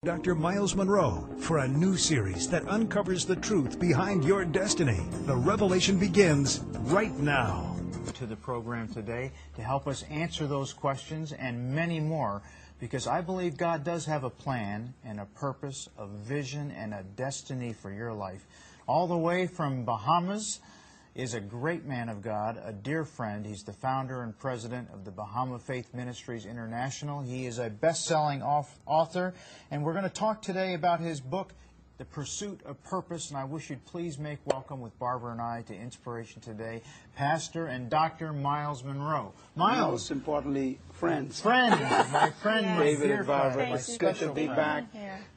Dr. Myles Munroe for a new series that uncovers the truth behind your destiny. The revelation begins right now. To the program today to help us answer those questions and many more, because I believe God does have a plan and a purpose, a vision and a destiny for your life. All the way from Bahamas is a great man of God, a dear friend. He's the founder and president of the Bahama Faith Ministries International. He is a best-selling author, and we're going to talk today about his book, The Pursuit of Purpose, and I wish you'd please make welcome with Barbara and I to Inspiration Today, Pastor and Dr. Myles Munroe. Myles. Most importantly, friends. Friend, my friend, yes. my David dear and Barbara, friend, my it's good to be friend. back.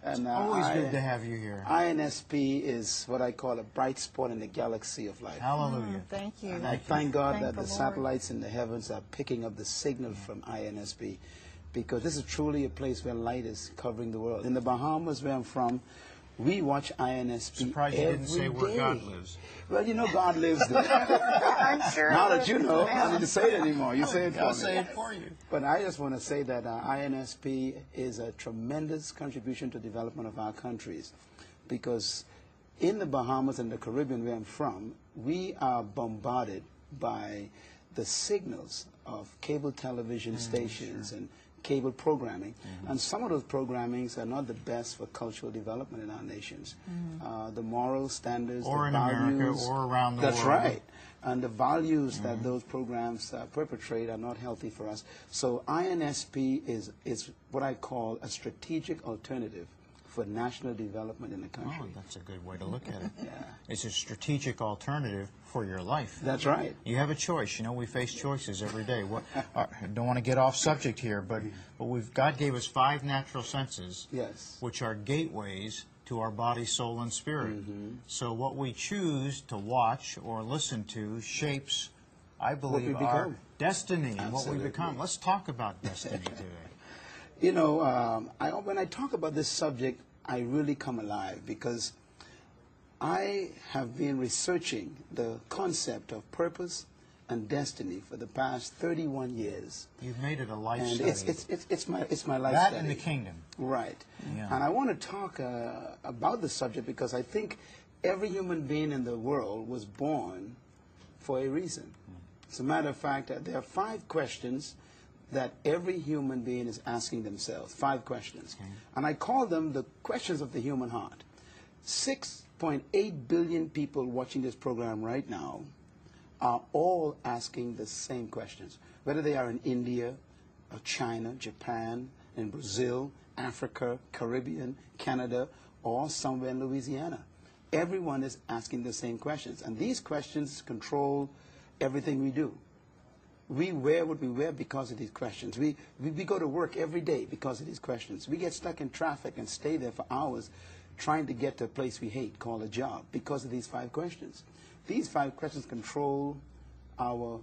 And, always good to have you here. INSP is what I call a bright spot in the galaxy of life. Hallelujah. Thank you. And I thank God that the Lord. satellites in the heavens are picking up the signal from INSP, because this is truly a place where light is covering the world. In the Bahamas, where I'm from, we watch INSP Surprised you every didn't say where day. God lives. Well, you know God lives there. I'm sure. Now that you know, I don't need to say it anymore. You say it for me. I'll say it for you. But I just want to say that INSP is a tremendous contribution to the development of our countries, because in the Bahamas and the Caribbean where I'm from, we are bombarded by the signals of cable television stations and cable programming, and some of those programmings are not the best for cultural development in our nations. The moral standards, Or the in values, America, or around the that's world. right. And the values that those programs perpetrate are not healthy for us. So INSP is what I call a strategic alternative for national development in the country. Oh, that's a good way to look at it. Yeah. It's a strategic alternative for your life. That's right. You have a choice. You know, we face choices every day. I don't want to get off subject here, but God gave us 5 natural senses, Yes. which are gateways to our body, soul, and spirit. So what we choose to watch or listen to shapes, I believe, our become. destiny and what we Absolutely. become. Let's talk about destiny today. You know, when I talk about this subject, I really come alive, because I have been researching the concept of purpose and destiny for the past 31 years. You've made it a life And study. it's my life That study. and the kingdom. Right. Yeah. And I want to talk about the subject because I think every human being in the world was born for a reason. As a matter of fact, there are 5 questions that every human being is asking themselves. 5 questions. And I call them the questions of the human heart. 6.8 billion people watching this program right now are all asking the same questions, whether they are in India, or China, Japan, in Brazil, Africa, Caribbean, Canada, or somewhere in Louisiana. Everyone is asking the same questions, and these questions control everything we do. We wear what we wear because of these questions. We go to work every day because of these questions. We get stuck in traffic and stay there for hours trying to get to a place we hate, called a job, because of these 5 questions. These 5 questions control our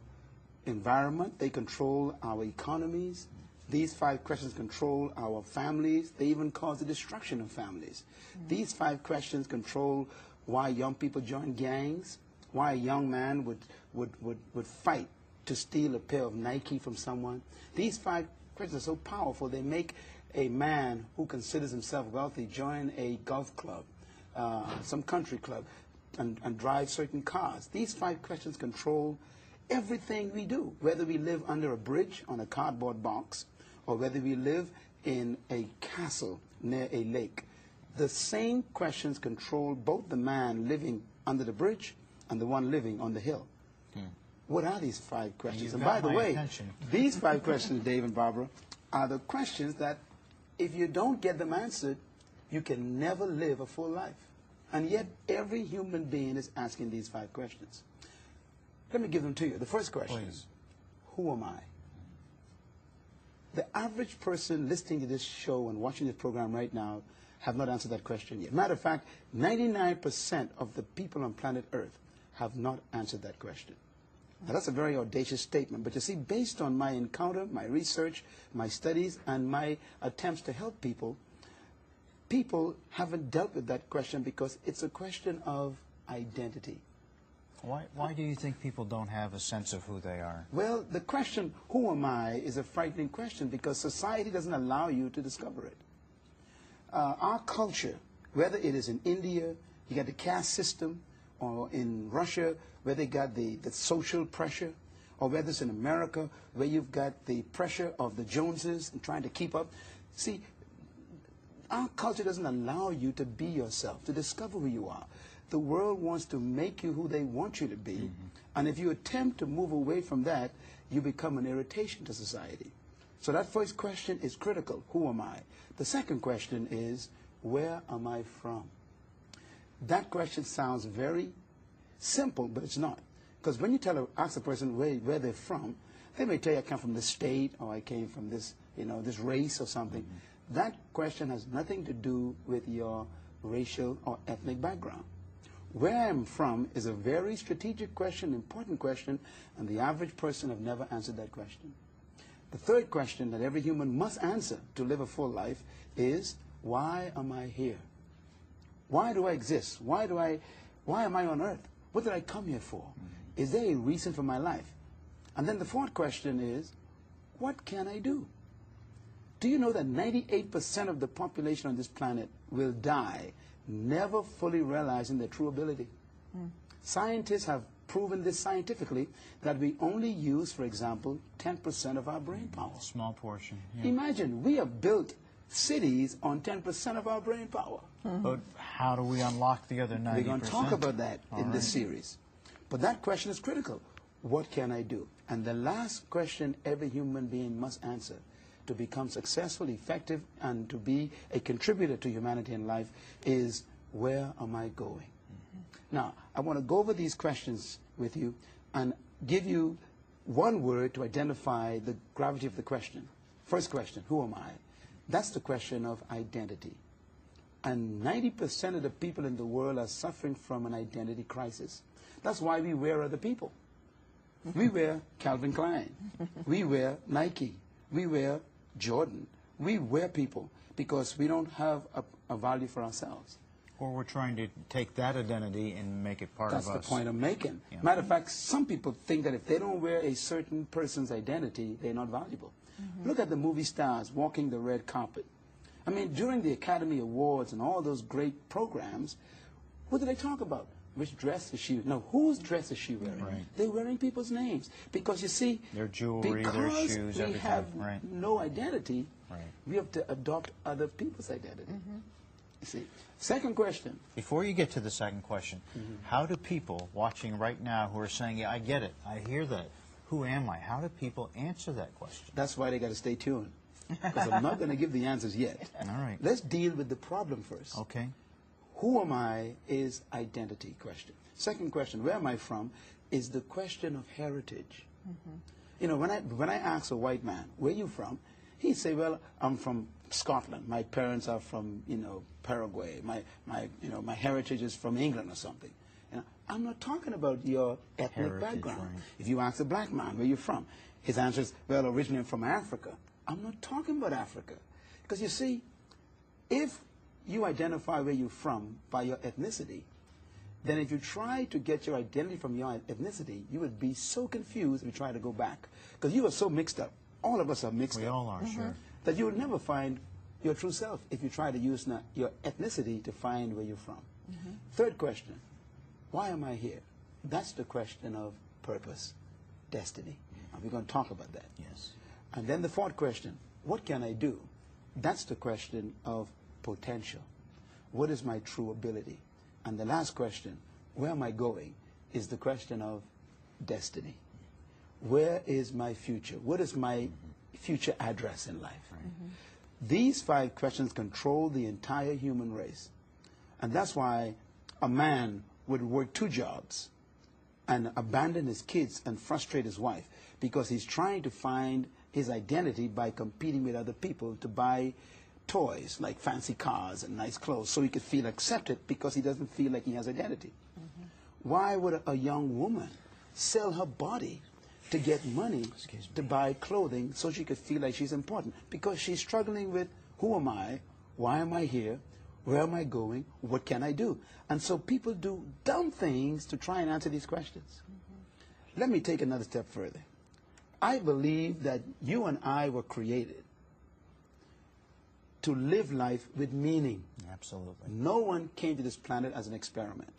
environment. They control our economies. These 5 questions control our families. They even cause the destruction of families. These 5 questions control why young people join gangs, why a young man would fight to steal a pair of Nike from someone. These 5 questions are so powerful, they make a man who considers himself wealthy join a golf club, some country club, and drive certain cars. These 5 questions control everything we do, whether we live under a bridge on a cardboard box or whether we live in a castle near a lake. The same questions control both the man living under the bridge and the one living on the hill. What are these 5 questions? And by the way, these 5 questions, Dave and Barbara, are the questions that if you don't get them answered, you can never live a full life. And yet, every human being is asking these 5 questions. Let me give them to you. The first question is, who am I? The average person listening to this show and watching this program right now have not answered that question yet. Matter of fact, 99% of the people on planet Earth have not answered that question. Now, that's a very audacious statement, but you see, based on my encounter, my research, my studies, and my attempts to help people, people haven't dealt with that question because it's a question of identity. Why do you think people don't have a sense of who they are? Well, the question, who am I, is a frightening question because society doesn't allow you to discover it. our culture, whether it is in India, you got the caste system, or in Russia, where they got the social pressure, or whether it's in America, where you've got the pressure of the Joneses and trying to keep up. See, our culture doesn't allow you to be yourself, to discover who you are. The world wants to make you who they want you to be, and if you attempt to move away from that, you become an irritation to society. So that first question is critical. Who am I? The second question is, where am I from? That question sounds very simple, but it's not. Because when you ask a person where they're from, they may tell you, I come from this state, or I came from this, this race or something. That question has nothing to do with your racial or ethnic background. Where I'm from is a very strategic question, important question, and the average person have never answered that question. The third question that every human must answer to live a full life is, why am I here? Why do I exist? Why am I on earth? What did I come here for? Is there a reason for my life? And then the fourth question is, what can I do? Do you know that 98% of the population on this planet will die never fully realizing their true ability? Scientists have proven this scientifically, that we only use, for example, 10% of our brain power. A small portion. Yeah. Imagine, we have built cities on 10% of our brain power. But how do we unlock the other 90%? We're going to talk about that in this series. But that question is critical. What can I do? And the last question every human being must answer to become successful, effective, and to be a contributor to humanity in life is, where am I going? Now, I want to go over these questions with you and give you one word to identify the gravity of the question. First question, who am I? That's the question of identity. And 90% of the people in the world are suffering from an identity crisis. That's why we wear other people. We wear Calvin Klein. We wear Nike. We wear Jordan. We wear people because we don't have a value for ourselves. Or we're trying to take that identity and make it part of us. That's the point I'm making. Yeah. Matter of fact, some people think that if they don't wear a certain person's identity, they're not valuable. Look at the movie stars walking the red carpet. I mean, during the Academy Awards and all those great programs, what do they talk about? Which dress is she? No, whose dress is she wearing? Right. They're wearing people's names. Because you see, their jewelry, their shoes, we everything. have Right. no identity, Right. we have to adopt other people's identity. You see. Second question. Before you get to the second question, how do people watching right now who are saying, yeah, I get it, I hear that, who am I? How do people answer that question? That's why they got to stay tuned. Because I'm not going to give the answers yet. All right. Let's deal with the problem first. Okay. Who am I is identity question. Second question, where am I from, is the question of heritage. You know, when I ask a white man, where are you from? He'd say, well, I'm from Scotland. My parents are from, Paraguay. My heritage is from England or something. I'm not talking about your ethnic Heritage, background. right. If you ask a black man, where are you from? His answer is, well, originally I'm from Africa. I'm not talking about Africa. Because you see, if you identify where you're from by your ethnicity, then if you try to get your identity from your ethnicity, you would be so confused if you try to go back. Because you are so mixed up. All of us are mixed up. We all are, sure. That you would never find your true self if you try to use your ethnicity to find where you're from. Third question, why am I here? That's the question of purpose, destiny. And we're going to talk about that. Yes. And then the fourth question, what can I do? That's the question of potential. What is my true ability? And the last question, where am I going, is the question of destiny. Where is my future? What is my future address in life? These 5 questions control the entire human race. And that's why a man would work 2 jobs and abandon his kids and frustrate his wife because he's trying to find his identity by competing with other people to buy toys like fancy cars and nice clothes so he could feel accepted because he doesn't feel like he has identity. Why would a young woman sell her body to get money to buy clothing so she could feel like she's important? Because she's struggling with, who am I? Why am I here? Where am I going? What can I do? And so people do dumb things to try and answer these questions. Let me take another step further. I believe that you and I were created to live life with meaning. Absolutely. No one came to this planet as an experiment.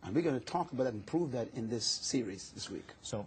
And we're going to talk about that and prove that in this series this week. So